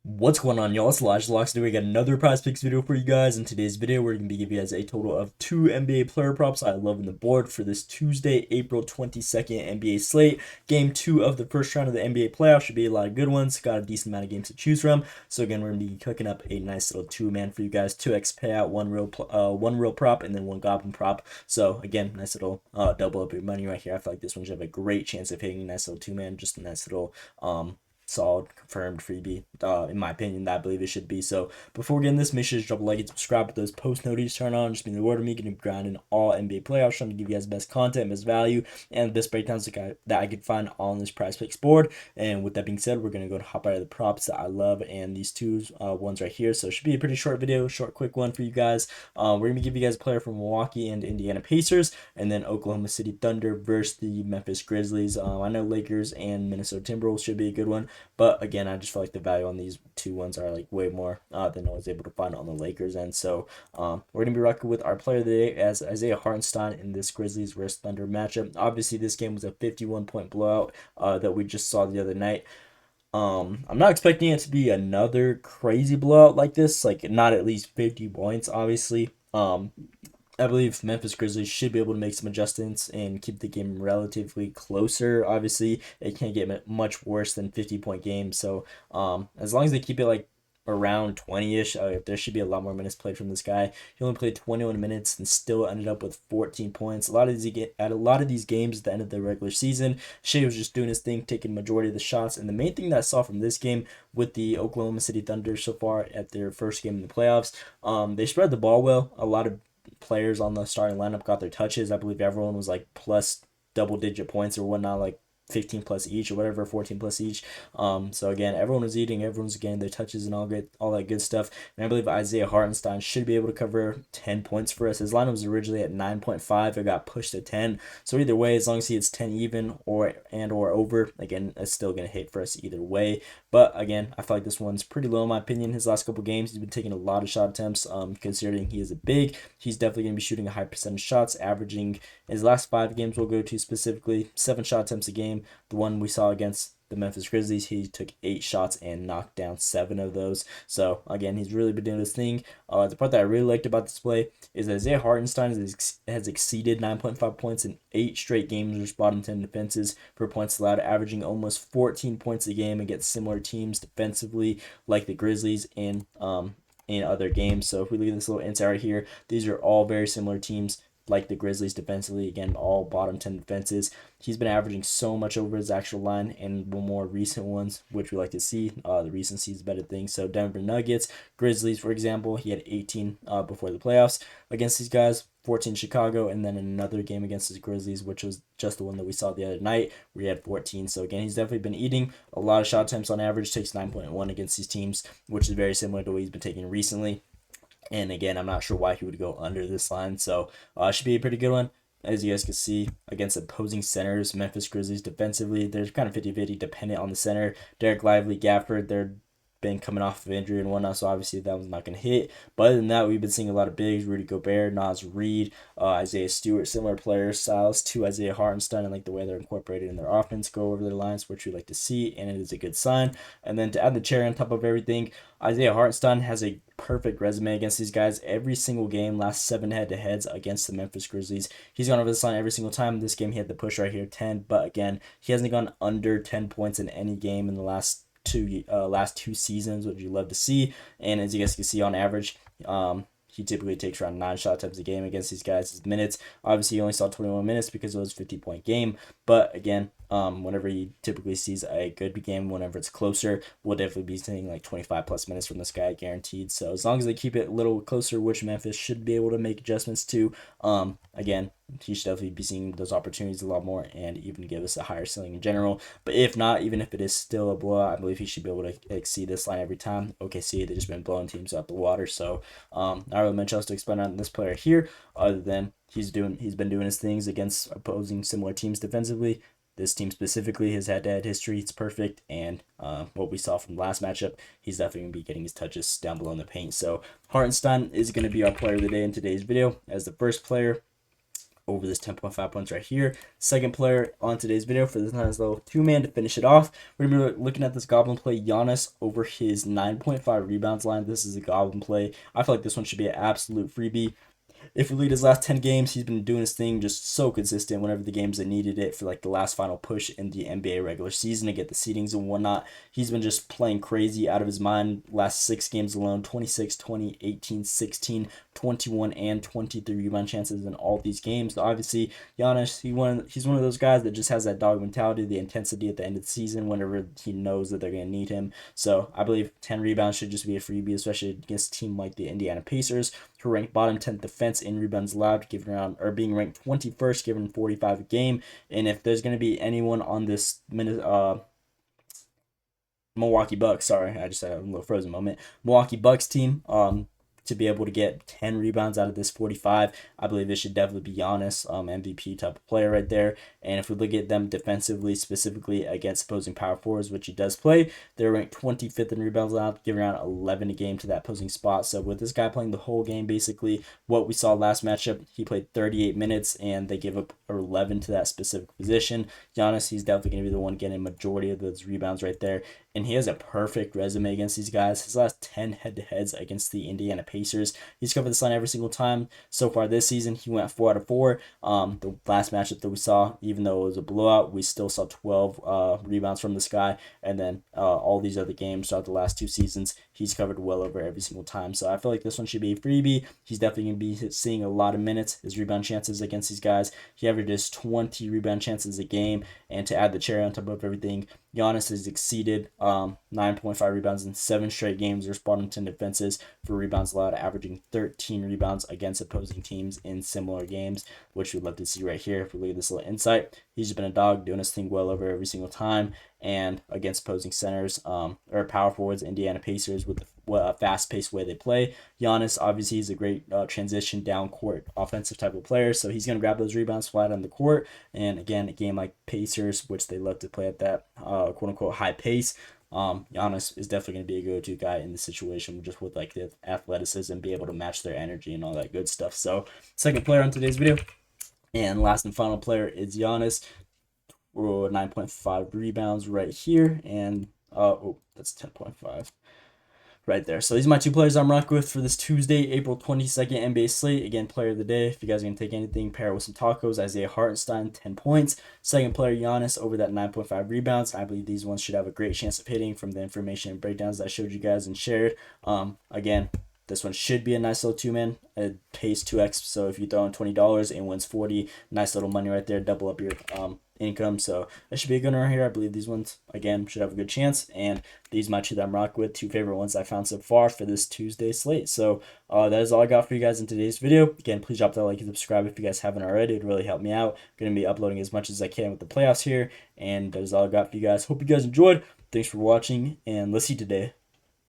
What's going on, y'all? It's Locks doing another Prize Picks video for you guys. In today's video, we're going to be giving you guys a total of 2 NBA player props I love in the board for this Tuesday, April 22nd NBA slate. Game 2 of the first round of the NBA playoffs should be a lot of good ones. Got a decent amount of games to choose from. So again, we're going to be cooking up a nice little two-man for you guys. 2x payout, one real prop, and then one goblin prop. So again, nice little double up your money right here. I feel like this one should have a great chance of hitting a nice little two-man. Just a nice little solid confirmed freebie, in my opinion, that I believe it should be. So before getting this, make sure to drop a like and subscribe with those post notifications turned on. Just mean the word of me getting grinding all NBA playoffs, trying to give you guys best content, best value, and best breakdowns that I could find on this Prize Picks board. And with that being said, we're gonna go to hop out of the props that I love and these two ones right here. So it should be a pretty short video, short quick one for you guys. We're gonna give you guys a player from Milwaukee and Indiana Pacers, and then Oklahoma City Thunder versus the Memphis Grizzlies. I know Lakers and Minnesota Timberwolves should be a good one. But again, I just feel like the value on these two ones are like way more than I was able to find on the Lakers end. So we're going to be rocking with our player of the day as Isaiah Hartenstein in this Grizzlies versus Thunder matchup. Obviously, this game was a 51-point blowout that we just saw the other night. I'm not expecting it to be another crazy blowout like this, like not at least 50 points, obviously. I believe Memphis Grizzlies should be able to make some adjustments and keep the game relatively closer. Obviously, it can't get much worse than 50-point games. So, as long as they keep it like around 20-ish, there should be a lot more minutes played from this guy. He only played 21 minutes and still ended up with 14 points. A lot of these games at the end of the regular season, Shea was just doing his thing, taking majority of the shots. And the main thing that I saw from this game with the Oklahoma City Thunder so far at their first game in the playoffs, they spread the ball well. A lot of players on the starting lineup got their touches. I believe everyone was like plus double digit points or whatnot, like 15 plus each or whatever, 14 plus each. So again, everyone was eating, everyone's getting their touches and all that good stuff. And I believe Isaiah Hartenstein should be able to cover 10 points for us. His line was originally at 9.5. It got pushed to 10. So either way, as long as he hits 10 even or over, again, it's still gonna hit for us either way. But again, I feel like this one's pretty low in my opinion. His last couple games, he's been taking a lot of shot attempts. Considering he is a big, he's definitely gonna be shooting a high percentage shots, averaging his last 5 games we'll go to specifically 7 shot attempts a game. The one we saw against the Memphis Grizzlies, he took 8 shots and knocked down 7 of those. So again, he's really been doing this thing. The part that I really liked about this play is that Isaiah Hartenstein has exceeded 9.5 points in 8 straight games versus bottom 10 defenses for points allowed, averaging almost 14 points a game against similar teams defensively like the Grizzlies in other games. So if we look at this little insight right here, these are all very similar teams like the Grizzlies defensively, again, all bottom 10 defenses. He's been averaging so much over his actual line, and the more recent ones, which we like to see, the recency is a better thing. So Denver Nuggets, Grizzlies, for example, he had 18 before the playoffs against these guys, 14 Chicago, and then another game against the Grizzlies, which was just the one that we saw the other night, where he had 14. So again, he's definitely been eating a lot of shot attempts on average, takes 9.1 against these teams, which is very similar to what he's been taking recently. And again, I'm not sure why he would go under this line. So should be a pretty good one. As you guys can see, against opposing centers, Memphis Grizzlies defensively, they're kind of 50-50 dependent on the center. Derek Lively, Gafford, they're been coming off of injury and whatnot, so obviously that one's not going to hit. But other than that, we've been seeing a lot of bigs: Rudy Gobert, Naz Reid, Isaiah Stewart, similar player styles to Isaiah Hartenstein, and like the way they're incorporated in their offense, go over their lines, which we like to see, and it is a good sign. And then to add the cherry on top of everything, Isaiah Hartenstein has a perfect resume against these guys. Every single game, last 7 head-to-heads against the Memphis Grizzlies, he's gone over this line every single time. This game, he had the push right here, 10. But again, he hasn't gone under 10 points in any game in the last two seasons, which you love to see. And as you guys can see, on average, he typically takes around 9 shot attempts a game against these guys. His minutes, obviously, he only saw 21 minutes because it was a 50-point game. But again, whenever he typically sees a good game, whenever it's closer, we'll definitely be seeing like 25 plus minutes from this guy guaranteed. So as long as they keep it a little closer, which Memphis should be able to make adjustments to, again, he should definitely be seeing those opportunities a lot more and even give us a higher ceiling in general. But if not, even if it is still a blowout, I believe he should be able to exceed this line every time. OKC, they've just been blowing teams out the water. So not really much else to explain on this player here, other than he's been doing his things against opposing similar teams defensively. This team specifically, his head-to-head history, it's perfect. And what we saw from the last matchup, he's definitely going to be getting his touches down below in the paint. So Hartenstein is going to be our player of the day in today's video as the first player. over this 10.5 points right here. Second player on today's video for this nice little two-man to finish it off. We're going to be looking at this Goblin play, Giannis over his 9.5 rebounds line. This is a Goblin play. I feel like this one should be an absolute freebie. If we lead his last 10 games, he's been doing his thing just so consistent whenever the games that needed it for like the last final push in the NBA regular season to get the seedings and whatnot. He's been just playing crazy out of his mind. Last 6 games alone, 26, 20, 18, 16, 21, and 23 rebound chances in all these games. So obviously, Giannis, he's one of those guys that just has that dog mentality, the intensity at the end of the season whenever he knows that they're going to need him. So I believe 10 rebounds should just be a freebie, especially against a team like the Indiana Pacers, who ranked bottom 10th defense in rebounds allowed, giving around or being ranked 21st, given 45 a game. And if there's going to be anyone on this Milwaukee Bucks, sorry, I just had a little frozen moment. Milwaukee Bucks team, to be able to get 10 rebounds out of this 45, I believe it should definitely be Giannis, MVP type of player right there. And if we look at them defensively, specifically against opposing power forwards, which he does play, they're ranked 25th in rebounds allowed, giving around 11 a game to that opposing spot. So with this guy playing the whole game, basically what we saw last matchup, he played 38 minutes and they give up 11 to that specific position. Giannis, he's definitely going to be the one getting a majority of those rebounds right there. And he has a perfect resume against these guys. His last 10 head-to-heads against the Indiana Pacers, he's covered this line every single time. So far this season, he went 4 out of 4. The last matchup that we saw, even though it was a blowout, we still saw 12 rebounds from this guy. And then all these other games throughout the last 2 seasons, he's covered well over every single time. So I feel like this one should be a freebie. He's definitely going to be seeing a lot of minutes. His rebound chances against these guys, he averages 20 rebound chances a game. And to add the cherry on top of everything, Giannis has exceeded 9.5 rebounds in 7 straight games. There's bottom 10 defenses for rebounds allowed, averaging 13 rebounds against opposing teams in similar games, which we'd love to see right here. If we look at this little insight, he's just been a dog doing his thing well over every single time. And against opposing centers or power forwards, Indiana Pacers, with the fast-paced way they play, Giannis obviously is a great transition down court offensive type of player, so he's going to grab those rebounds flat on the court. And again, a game like Pacers, which they love to play at that quote-unquote high pace, Giannis is definitely going to be a go-to guy in this situation, just with like the athleticism, be able to match their energy and all that good stuff. So second player on today's video, and last and final player is Giannis. 9.5 rebounds right here, and that's 10.5 right there. So these are my 2 players I'm rocking with for this Tuesday, April 22nd NBA slate. Again, player of the day, if you guys are going to take anything, pair it with some tacos. Isaiah Hartenstein, 10 points. Second player, Giannis, over that 9.5 rebounds. I believe these ones should have a great chance of hitting from the information and breakdowns that I showed you guys and shared. Again, this one should be a nice little 2-man. It pays 2x, so if you throw in $20 and wins 40, nice little money right there, double up your income. So that should be a good one right here. I believe these ones, again, should have a good chance. And these are my 2 that I'm rocking with, 2 favorite ones I found so far for this Tuesday slate. So that is all I got for you guys in today's video. Again, please drop that like and subscribe if you guys haven't already. It would really help me out. I'm going to be uploading as much as I can with the playoffs here. And that is all I got for you guys. Hope you guys enjoyed. Thanks for watching, and let's see today.